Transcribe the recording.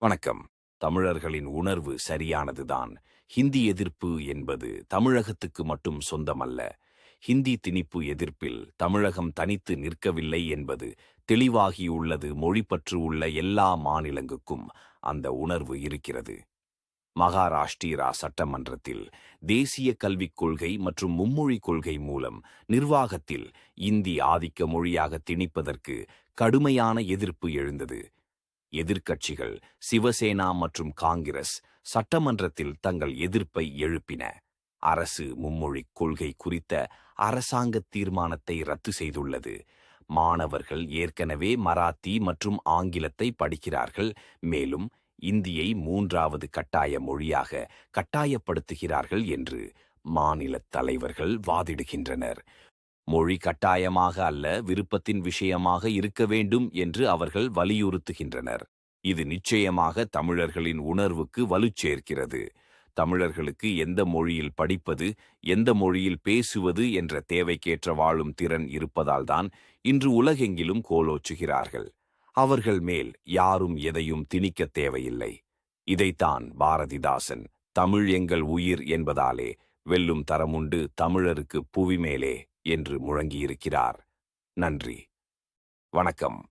வணக்கம். தமிழர்களின் உணர்வு சரியானதுதான். ஹிந்தி எதிர்ப்பு என்பது தமிழகத்துக்கு மட்டும் சொந்தமல்ல. ஹிந்தி திணிப்பு எதிர்ப்பில் தமிழகம் தனித்து நிற்கவில்லை என்பது தெளிவாகியுள்ளது. மொழிப்பற்று உள்ள எல்லா மாநிலங்களுக்கும் அந்த உணர்வு இருக்கிறது. மகாராஷ்டிரா சட்டமன்றத்தில் தேசிய கல்விக் கொள்கை மற்றும் மும்மொழிக் கொள்கை மூலம் நிர்வாகத்தில் இந்தி ஆதிக்க மொழியாக திணிப்பதற்கு கடுமையான எதிர்ப்பு எழுந்தது. எதிர்க்கட்சிகள் சிவசேனா மற்றும் காங்கிரஸ் சட்டமன்றத்தில் தங்கள் எதிர்ப்பை எழுப்பின. அரசு மும்மொழிக் கொள்கை குறித்த அரசாங்க தீர்மானத்தை ரத்து செய்துள்ளது. மாணவர்கள் ஏற்கனவே மராத்தி மற்றும் ஆங்கிலத்தை படிக்கிறார்கள். மேலும் இந்தியை மூன்றாவது கட்டாய மொழியாக கட்டாயப்படுத்துகிறார்கள் என்று மாநில தலைவர்கள் வாதிடுகின்றனர். மொழி கட்டாயமாக அல்ல, விருப்பத்தின் விஷயமாக இருக்க வேண்டும் என்று அவர்கள் வலியுறுத்துகின்றனர். இது நிச்சயமாக தமிழர்களின் உணர்வுக்கு வலுச்சேர்க்கிறது. தமிழர்களுக்கு எந்த மொழியில் படிப்பது, எந்த மொழியில் பேசுவது என்ற தேவைக்கேற்ற வாழும் திறன் இருப்பதால்தான் இன்று உலகெங்கிலும் கோலோச்சுகிறார்கள். அவர்கள் மேல் யாரும் எதையும் திணிக்கத் தேவையில்லை. இதைத்தான் பாரதிதாசன் தமிழ் எங்கள் உயிர் என்பதாலே வெல்லும் தரமுண்டு தமிழருக்கு புவிமேலே என்று முழங்கியிருக்கிறார். நன்றி. வணக்கம்.